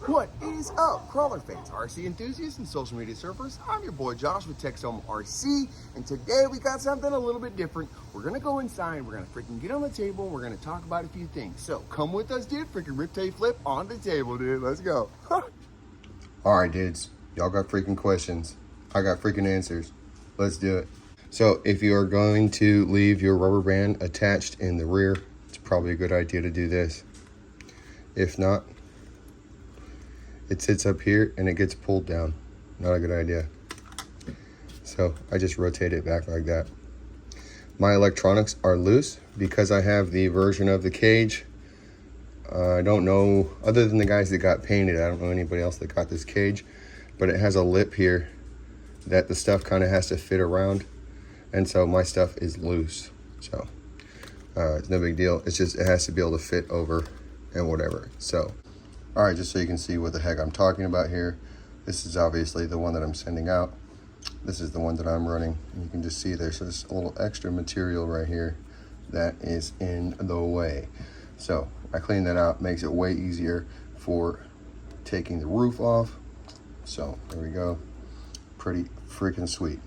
What is up, crawler fans, RC enthusiasts, and social media surfers? I'm your boy Josh with MOFO RC, and today we got something a little bit different. We're gonna go inside, we're gonna freaking get on the table, and we're gonna talk about a few things. So come with us, dude. Freaking riptail flip on the table, dude. Let's go. All right, dudes. Y'all got freaking questions. I got freaking answers. Let's do it. So if you are going to leave your rubber band attached in the rear, it's probably a good idea to do this. If not, it sits up here and it gets pulled down. Not a good idea. So I just rotate it back like that. My electronics are loose because I have the version of the cage. I don't know, other than the guys that got painted, I don't know anybody else that got this cage, but it has a lip here that the stuff kind of has to fit around. And so my stuff is loose. So it's no big deal. It's just, it has to be able to fit over and whatever. So all right, just so you can see what the heck I'm talking about here. This is obviously the one that I'm sending out. This is the one that I'm running. And you can just see there's just a little extra material right here that is in the way. So I clean that out, makes it way easier for taking the roof off. So there we go, pretty freaking sweet.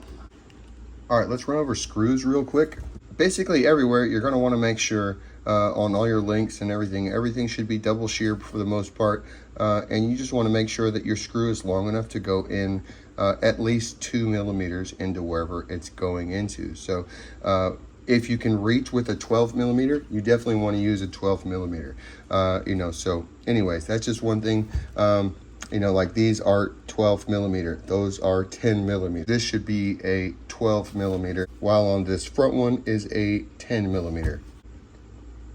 All right, let's run over screws real quick. Basically everywhere, you're gonna wanna make sure on all your links and everything should be double shear for the most part. And you just wanna make sure that your screw is long enough to go in at least 2 millimeters into wherever it's going into. So if you can reach with a 12 millimeter, you definitely wanna use a 12 millimeter. So anyways, that's just one thing. Like these are 12 millimeter, those are 10 millimeter. This should be a 12 millimeter, while on this front one is a 10 millimeter.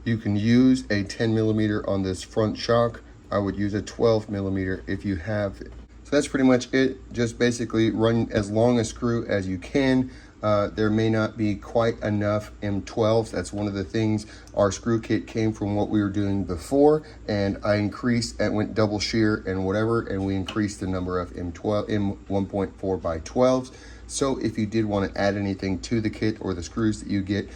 You can use a 10 millimeter on this front shock. I would use a 12 millimeter if you have it. So that's pretty much it. Just basically run as long a screw as you can. There may not be quite enough M12s. That's one of the things. Our screw kit came from what we were doing before, and I increased and went double shear and whatever, and we increased the number of M1.4 by 12s. So if you did want to add anything to the kit or the screws that you get,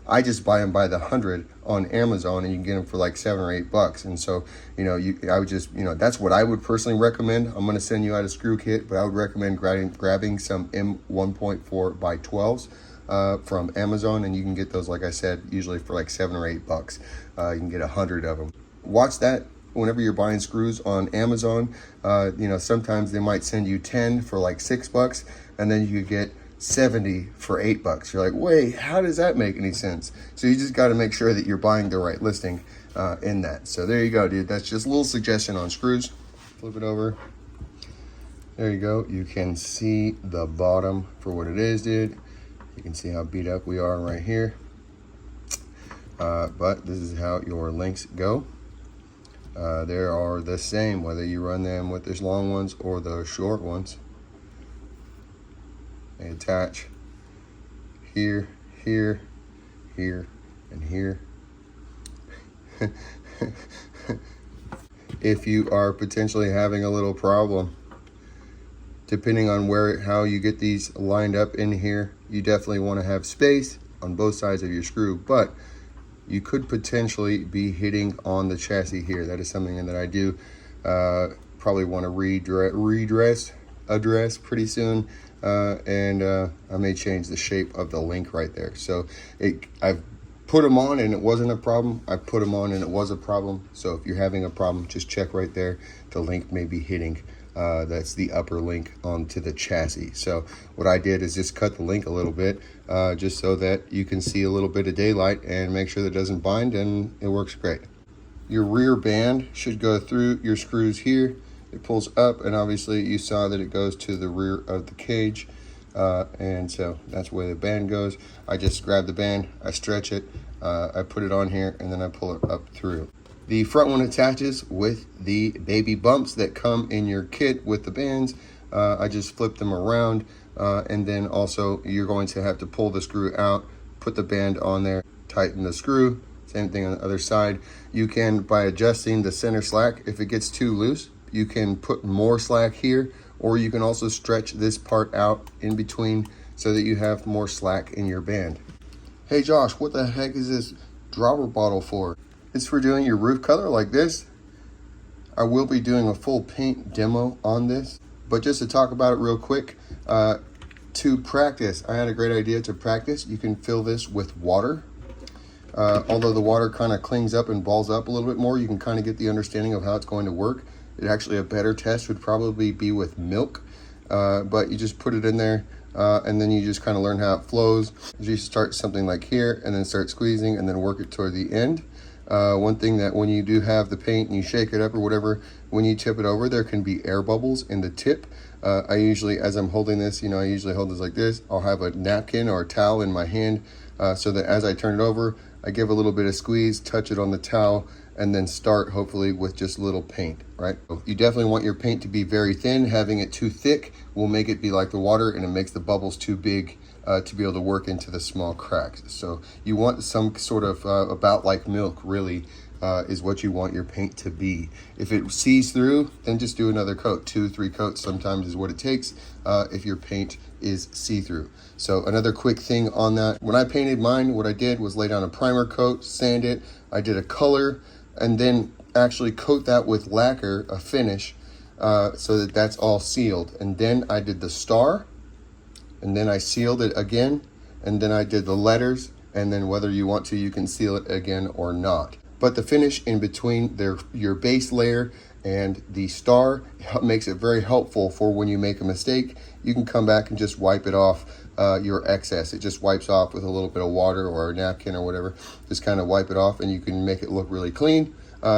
I just buy them by the 100 on Amazon, and you can get them for like $7 or $8. And so, I would just, that's what I would personally recommend. I'm going to send you out a screw kit, but I would recommend grabbing some M1.4 by 12s from Amazon, and you can get those, like I said, usually for like $7 or $8. You can get 100 of them. Watch that whenever you're buying screws on Amazon. Sometimes they might send you 10 for like $6, and then you get 70 for $8. You're like, wait, how does that make any sense? So you just got to make sure that you're buying the right listing in that. So there you go, dude. That's just a little suggestion on screws. Flip it over. There you go. You can see the bottom for what it is, dude. You can see how beat up we are right here. But this is how your links go. They are the same, whether you run them with these long ones or the short ones. They attach here, here, here, and here. If you are potentially having a little problem, depending on how you get these lined up in here, you definitely want to have space on both sides of your screw, but you could potentially be hitting on the chassis here. That is something that I do probably want to address pretty soon. I may change the shape of the link right there. So I've put them on and it wasn't a problem. I put them on and it was a problem. So if you're having a problem, just check right there. The link may be hitting. That's the upper link onto the chassis. So what I did is just cut the link a little bit, just so that you can see a little bit of daylight and make sure that it doesn't bind, and it works great. Your rear band should go through your screws here. It pulls up, and obviously you saw that it goes to the rear of the cage, and so that's where the band goes. I just grab the band, I stretch it, I put it on here, and then I pull it up through. The front one attaches with the baby bumps that come in your kit with the bands. I just flip them around, and then also you're going to have to pull the screw out, put the band on there, tighten the screw. Same thing on the other side. You can, by adjusting the center slack, if it gets too loose, you can put more slack here, or you can also stretch this part out in between so that you have more slack in your band. Hey Josh, what the heck is this dropper bottle for? It's for doing your roof color like this. I will be doing a full paint demo on this, but just to talk about it real quick, to practice, I had a great idea to practice. You can fill this with water. Although the water kind of clings up and balls up a little bit more, you can kind of get the understanding of how it's going to work. It actually, a better test would probably be with milk, but you just put it in there and then you just kind of learn how it flows. You start something like here and then start squeezing and then work it toward the end. One thing that when you do have the paint and you shake it up or whatever, when you tip it over, there can be air bubbles in the tip. I usually, as I'm holding this, I usually hold this like this. I'll have a napkin or a towel in my hand so that as I turn it over, I give a little bit of squeeze, touch it on the towel, and then start hopefully with just a little paint, right? You definitely want your paint to be very thin. Having it too thick will make it be like the water, and it makes the bubbles too big to be able to work into the small cracks. So you want some sort of about like milk, really, is what you want your paint to be. If it sees through, then just do another coat. 2-3 coats sometimes is what it takes if your paint is see-through. So another quick thing on that, when I painted mine, what I did was lay down a primer coat, sand it, I did a color, and then actually coat that with lacquer, a finish, so that that's all sealed. And then I did the star, and then I sealed it again, and then I did the letters, and then whether you want to, you can seal it again or not. But the finish in between your base layer and the star makes it very helpful for when you make a mistake. You can come back and just wipe it off, your excess. It just wipes off with a little bit of water or a napkin or whatever. Just kind of wipe it off and you can make it look really clean.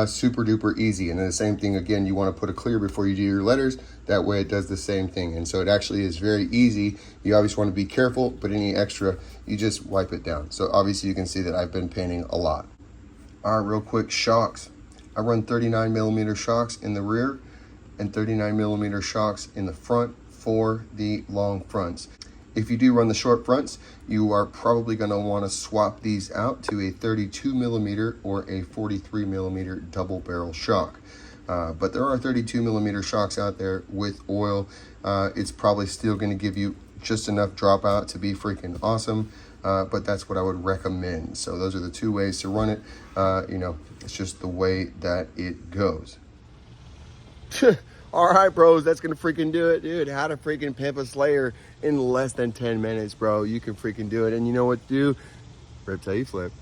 Super duper easy. And then the same thing again, you want to put a clear before you do your letters. That way it does the same thing. And so it actually is very easy. You obviously want to be careful, but any extra, you just wipe it down. So obviously you can see that I've been painting a lot. All right, real quick, shocks. I run 39mm shocks in the rear and 39mm shocks in the front for the long fronts. If you do run the short fronts, you are probably going to want to swap these out to a 32mm or a 43mm double barrel shock. But there are 32mm shocks out there with oil. It's probably still going to give you just enough dropout to be freaking awesome. But that's what I would recommend. So those are the two ways to run it. It's just the way that it goes. All right, bros, that's gonna freaking do it, dude. How to freaking pimp a Slayer in less than 10 minutes, bro. You can freaking do it. And you know what to do? Rip till you flip.